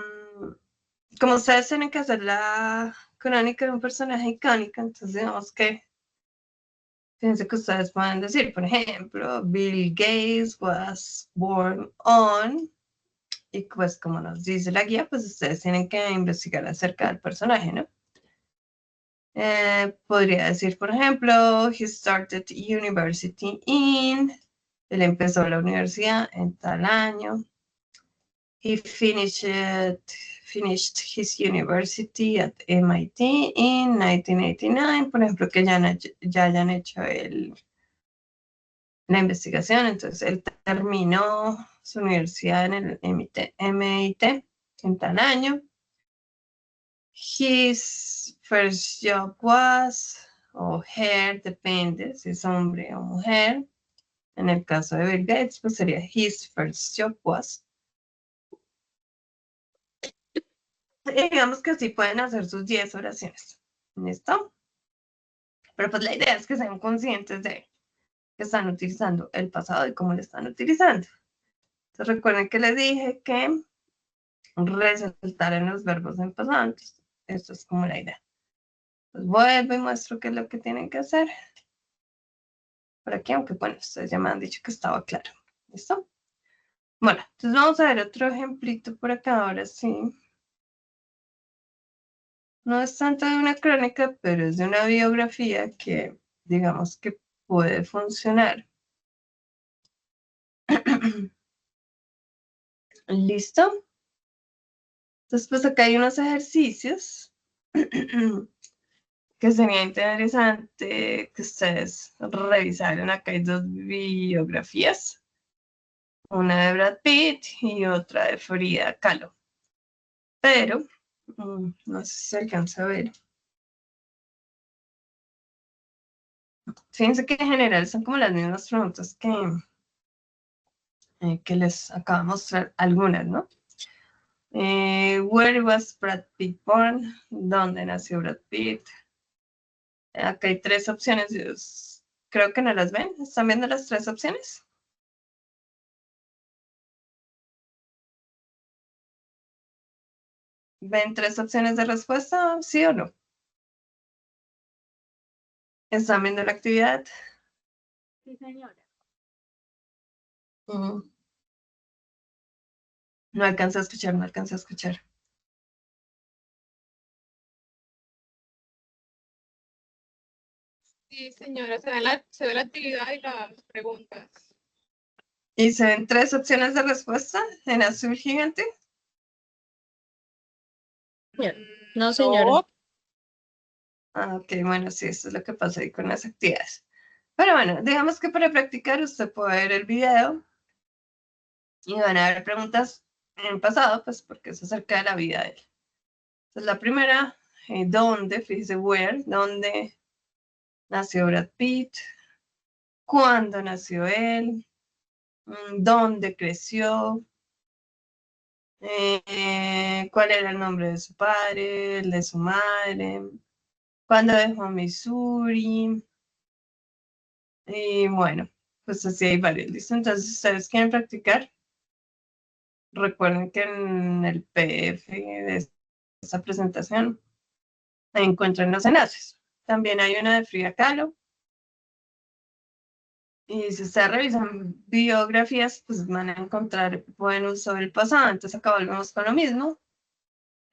ustedes tienen que hacer la crónica de un personaje icónico, entonces digamos que fíjense que ustedes pueden decir, por ejemplo, Bill Gates was born on, y pues como nos dice la guía, pues ustedes tienen que investigar acerca del personaje, ¿no? Podría decir, por ejemplo, he started university in. Él empezó la universidad en tal año. He finished his university at MIT in 1989. Por ejemplo, que ya hayan hecho la investigación. Entonces, él terminó su universidad en el MIT en tal año. His first job was, o her, depende si es hombre o mujer. En el caso de Bill Gates, pues sería his first job was. Y digamos que así pueden hacer sus 10 oraciones. ¿Listo? Pero pues la idea es que sean conscientes de que están utilizando el pasado y cómo lo están utilizando. Entonces recuerden que les dije que resaltar en los verbos en pasado. Entonces, esto es como la idea. Pues vuelvo y muestro qué es lo que tienen que hacer. Por aquí, aunque bueno, ustedes ya me han dicho que estaba claro. ¿Listo? Bueno, entonces vamos a ver otro ejemplito por acá, ahora sí. No es tanto de una crónica, pero es de una biografía que, digamos que puede funcionar. ¿Listo? Entonces, pues acá hay unos ejercicios que sería interesante que ustedes revisaran. Acá hay dos biografías. Una de Brad Pitt y otra de Frida Kahlo. Pero, no sé si se alcanza a ver. Fíjense que en general son como las mismas preguntas que les acabo de mostrar algunas, ¿no? Where was Brad Pitt born? ¿Dónde nació Brad Pitt? Acá hay 3 opciones. Creo que no las ven. ¿Están viendo las 3 opciones? ¿Ven 3 opciones de respuesta? ¿Sí o no? ¿Están viendo la actividad? Sí, señora. No alcanza a escuchar, no alcanza a escuchar. Sí, señora, se ve la actividad y las preguntas. ¿Y se ven 3 opciones de respuesta en azul gigante? No, señora. Ah, ok, bueno, sí, esto es lo que pasa ahí con las actividades. Pero bueno, digamos que para practicar usted puede ver el video y van a haber preguntas en pasado, pues porque es acerca de la vida de él. Entonces la primera, ¿dónde? Fíjese, where, ¿dónde nació Brad Pitt? ¿Cuándo nació él? ¿Dónde creció? ¿Cuál era el nombre de su padre, el de su madre? ¿Cuándo dejó Missouri? Y bueno, pues así hay varios, ¿listo? Entonces, si ustedes quieren practicar, recuerden que en el PDF de esta presentación encuentran los enlaces. También hay una de Frida Kahlo. Y si ustedes revisan biografías, pues van a encontrar buen uso del pasado. Entonces acá volvemos con lo mismo.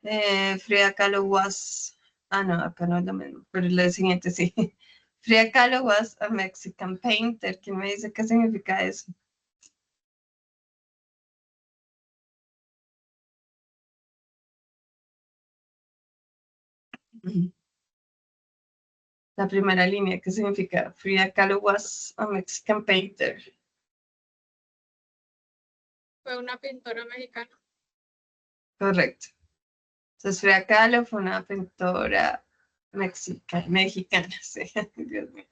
Frida Kahlo was... Ah, no, acá no es lo mismo, pero el siguiente sí. Frida Kahlo was a Mexican painter. ¿Quién me dice qué significa eso? La primera línea, ¿qué significa? Frida Kahlo was a Mexican painter. Fue una pintora mexicana. Correcto. Entonces, Frida Kahlo fue una pintora mexicana, sí, Dios mío.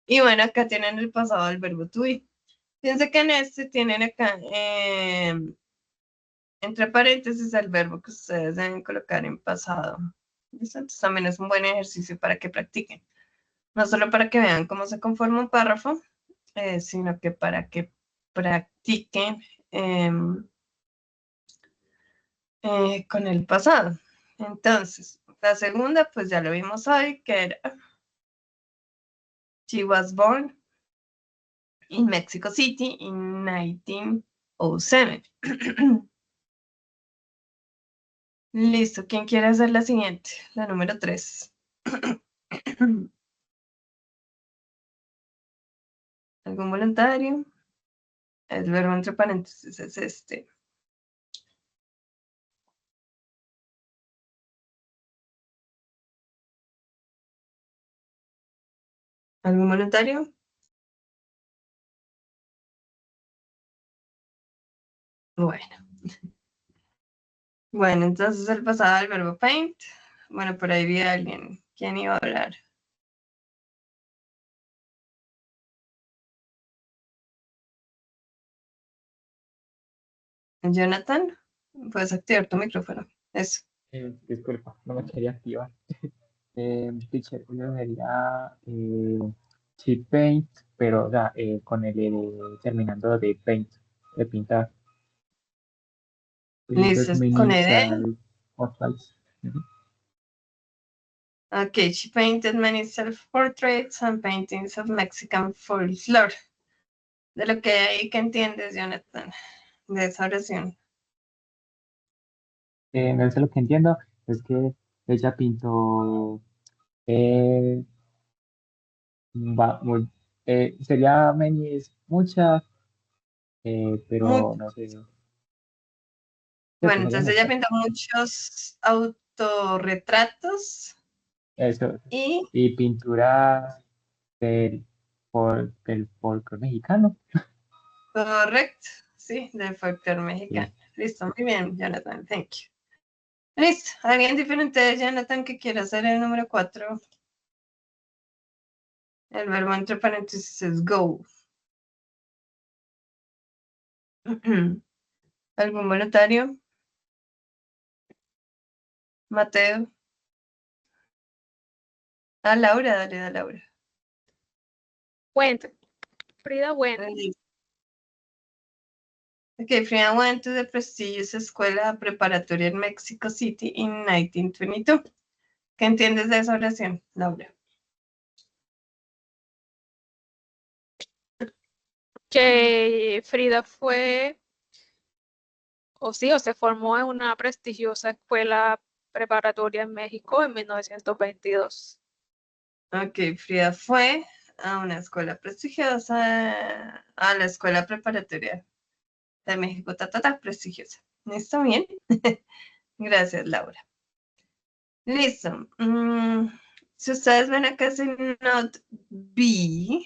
Y bueno, acá tienen el pasado del verbo to be. Fíjense que en este tienen acá, entre paréntesis, el verbo que ustedes deben colocar en pasado. ¿Listo? Entonces, también es un buen ejercicio para que practiquen. No solo para que vean cómo se conforma un párrafo, sino que para que practiquen con el pasado. Entonces, la segunda, pues ya lo vimos hoy, que era She was born in Mexico City in 1907. Listo, ¿quién quiere hacer la siguiente? La número 3. ¿Algún voluntario? El verbo entre paréntesis es este. ¿Algún voluntario? Bueno. Bueno, entonces el pasado del verbo paint. Bueno, por ahí vi a alguien. ¿Quién iba a hablar? Jonathan, puedes activar tu micrófono. Eso. Disculpa, no me quería activar. Teacher, yo sería Chip Paint, pero ya, con el terminando de paint, de pintar. Listo, con ED. Portraits. Ujú. Okay, she painted many self-portraits and paintings of Mexican folklore. De lo que hay que entiendes, Jonathan, de esa oración. No sé, lo que entiendo es que ella pintó, eh, sería many, es muchas, pero no sé. Bueno, Cierto, sería entonces ella muchas. pintó muchos autorretratos Eso. y, Y pintura del folclore mexicano. correcto, sí, del folclore mexicano. Sí. Listo, muy bien, Jonathan, thank you. Listo, ¿alguien diferente de Jonathan que quiera hacer el número 4? El verbo entre paréntesis es go. ¿Algún voluntario? Mateo. Ah, Laura, dale, da Laura. Went. Frida went. Okay, Frida went to the prestigious escuela preparatoria in Mexico City in 1922. ¿Qué entiendes de esa oración, Laura? Que Frida fue, o sí, o se formó en una prestigiosa escuela preparatoria en México en 1922. Ok, Frida fue a una escuela prestigiosa, a la escuela preparatoria de México, prestigiosa. ¿Está bien? Gracias, Laura. Listo. Si ustedes ven acá ese not be,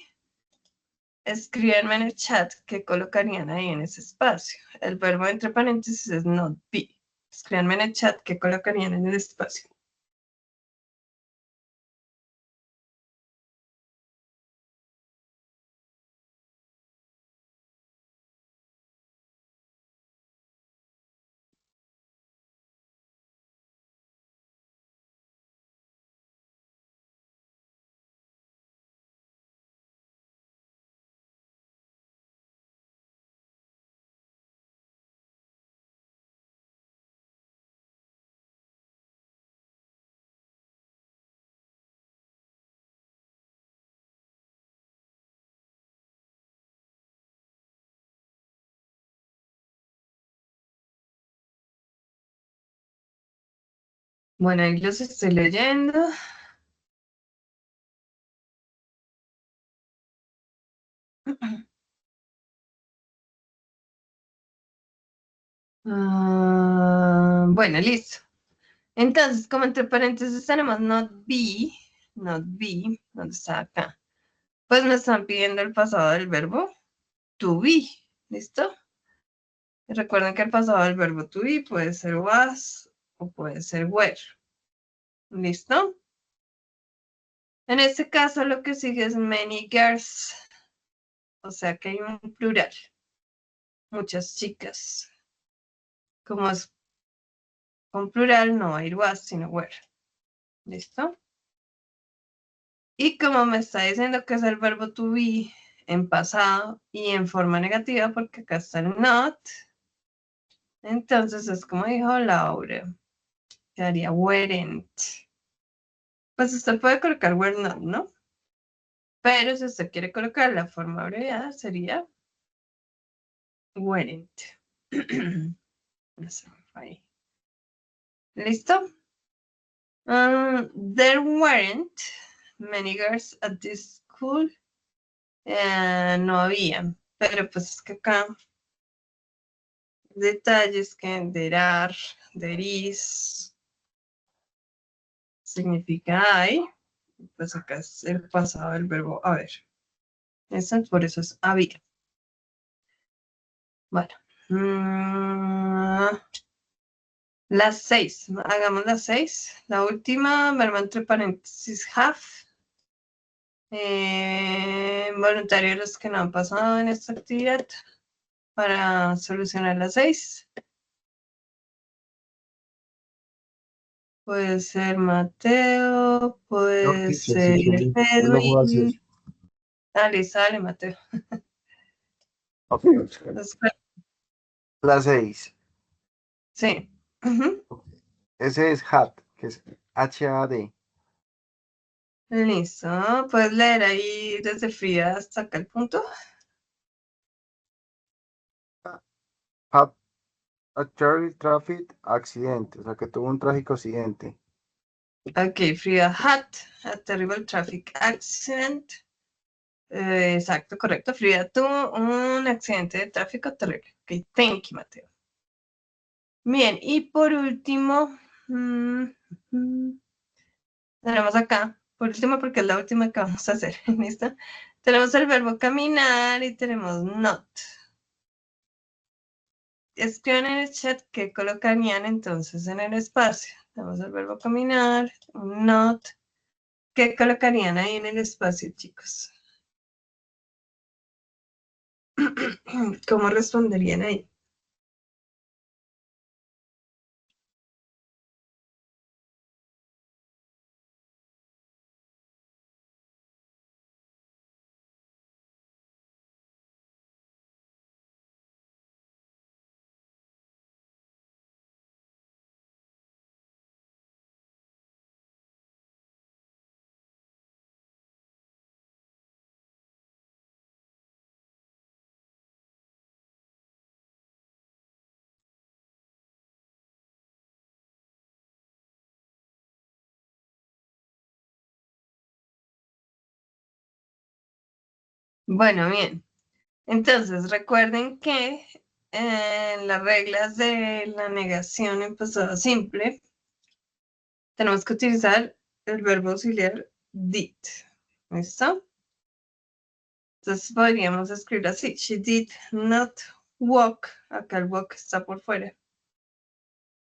escríbanme en el chat qué colocarían ahí en ese espacio. El verbo entre paréntesis es not be. Escríbanme en el chat qué colocarían en el espacio. Bueno, ahí los estoy leyendo. Bueno, listo. Entonces, como entre paréntesis tenemos not be, ¿dónde está acá? Pues me están pidiendo el pasado del verbo to be, ¿listo? Y recuerden que el pasado del verbo to be puede ser was o puede ser were, ¿listo? En este caso lo que sigue es many girls, o sea que hay un plural, muchas chicas. Como es con plural no hay was sino were, ¿listo? Y como me está diciendo que es el verbo to be en pasado y en forma negativa, porque acá está el not, entonces es como dijo Laura, quedaría weren't. Pues usted puede colocar were not, ¿no? Pero si usted quiere colocar la forma abreviada, sería weren't. ¿Listo? There weren't many girls at this school. No había, pero pues es que acá detalles que there are, there is, significa hay, pues acá es el pasado del verbo haber. Eso, por eso es había. Bueno. Las 6. Hagamos las 6. La última, verbo entre paréntesis have. Voluntarios los que no han pasado en esta actividad para solucionar las 6. Puede ser Mateo, No, puede teacher, ser si quiere, yo lo puedo hacer. Edwin. Dale, sale, Mateo. Ok. Entonces, La 6. sí. Ujú. Ese es HAD, que es HAD. Listo. ¿Puedes leer ahí desde Frida hasta acá el punto? HAD, a terrible traffic accident. O sea, que tuvo un trágico accidente. Ok, Frida had a terrible traffic accident. Exacto, correcto. Frida tuvo un accidente de tráfico terrible. Ok, thank you, Mateo. Bien, y por último, tenemos acá, por último porque es la última que vamos a hacer, ¿listo? Tenemos el verbo caminar y tenemos not. Escriban en el chat qué colocarían entonces en el espacio. Tenemos el verbo caminar, not. ¿Qué colocarían ahí en el espacio, chicos? ¿Cómo responderían ahí? Bueno, bien. Entonces, recuerden que en las reglas de la negación en pasado simple, tenemos que utilizar el verbo auxiliar did. ¿Listo? Entonces podríamos escribir así. She did not walk. Acá el walk está por fuera.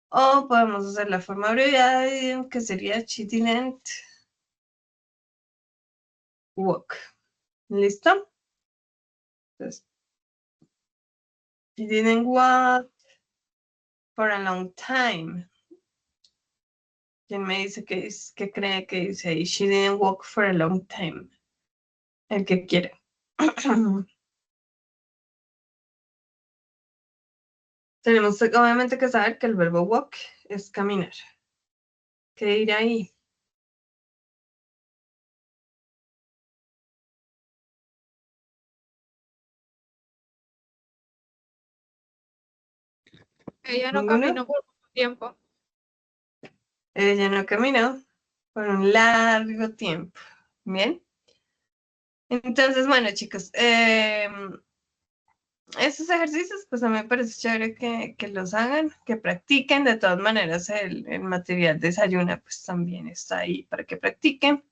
O podemos usar la forma abreviada de idiom, que sería she didn't walk. ¿Listo? Entonces, she didn't walk for a long time. ¿Quién me dice que cree que dice ahí? She didn't walk for a long time. El que quiere. Tenemos obviamente que saber que el verbo walk es caminar. ¿Qué dirá ahí? Ella no ¿Ninguno? caminó por mucho tiempo. Ella no caminó por un largo tiempo. Bien. Entonces, bueno, chicos, estos ejercicios, pues a mí me parece chévere que los hagan, que practiquen. De todas maneras, el material de desayuna, pues también está ahí para que practiquen.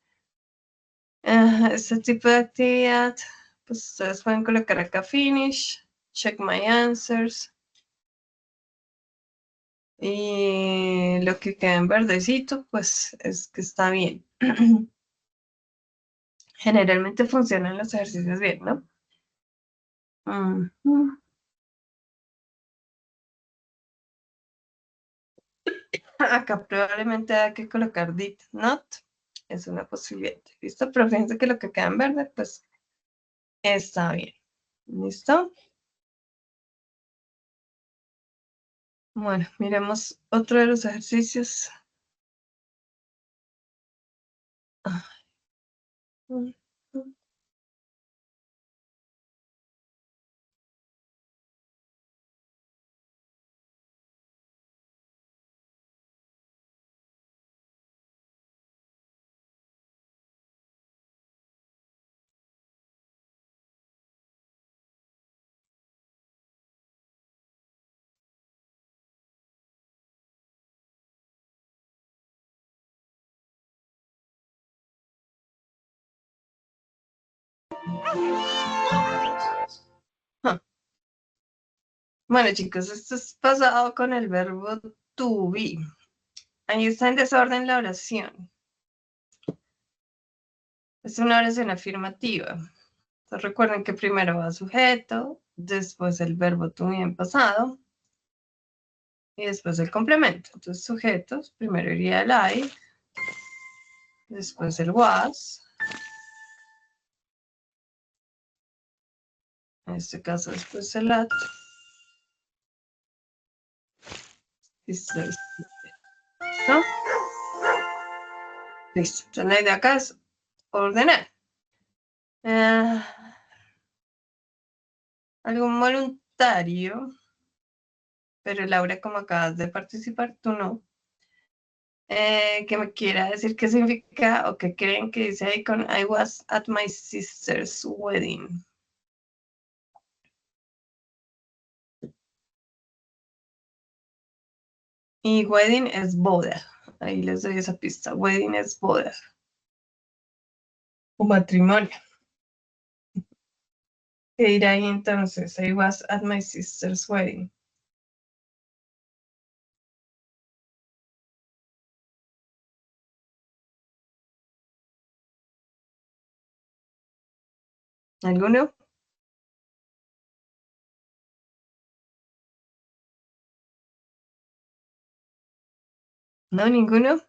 Este tipo de actividad, pues ustedes pueden colocar acá finish, check my answers. Y lo que queda en verdecito, pues es que está bien. Generalmente funcionan los ejercicios bien, ¿no? Acá probablemente hay que colocar did not. Es una posibilidad. ¿Listo? Pero fíjense que lo que queda en verde, pues está bien. ¿Listo? Bueno, miremos otro de los ejercicios. Bueno, chicos, esto es pasado con el verbo to be. Ahí está en desorden la oración. Es una oración afirmativa. Entonces recuerden que primero va sujeto, después el verbo to be en pasado y después el complemento. Entonces sujetos, primero iría el I, después el was. En este caso después el at. ¿Listo? Listo. Entonces la idea acá es ordenar. Algún voluntario, pero Laura, como acabas de participar, tú no. Que me quiera decir qué significa o qué creen que dice ahí con I was at my sister's wedding. Y wedding es boda. Ahí les doy esa pista. Wedding es boda. O matrimonio. ¿Qué dirá ahí entonces? I was at my sister's wedding. ¿Alguno? ¿No? ¿Ninguno?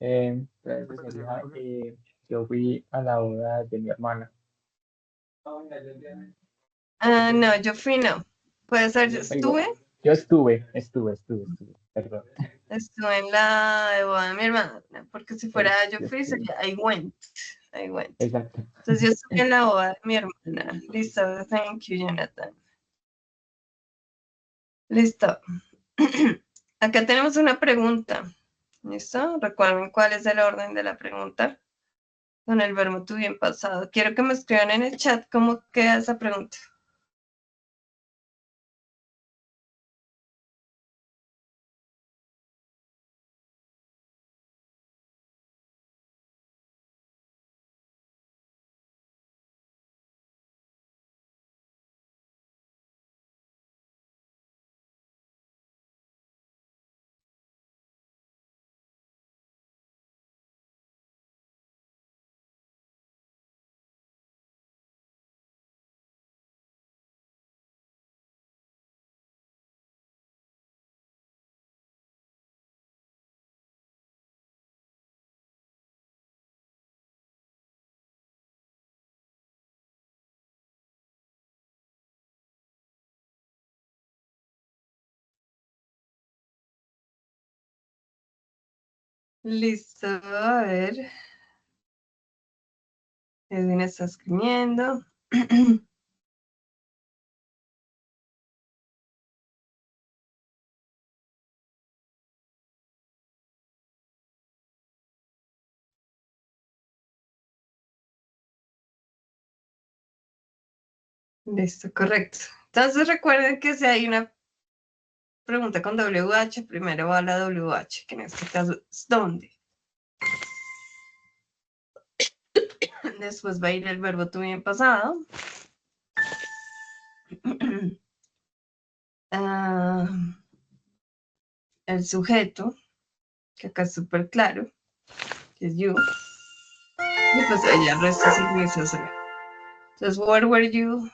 Pues sería, yo fui a la boda de mi hermana. No, yo fui no. Puede ser, yo Digo, estuve. yo estuve, perdón. Estuve en la boda de mi hermana. Porque si fuera yo Yo fui, estuve. sería I went. I went. Exacto. Entonces yo estuve en la boda de mi hermana. Listo, thank you, Jonathan. Listo. Acá tenemos una pregunta. ¿Listo? Recuerden cuál es el orden de la pregunta. Con el verbo to be en pasado. Quiero que me escriban en el chat cómo queda esa pregunta. Listo, a ver. Edwin está escribiendo. Listo, correcto. Entonces recuerden que si hay una pregunta con WH, primero va la WH, que en este caso es ¿dónde? Después va a ir el verbo to be en pasado. El sujeto, que acá es súper claro, que es you. Y pues ahí el resto sí me hizo hacer. Entonces, where were you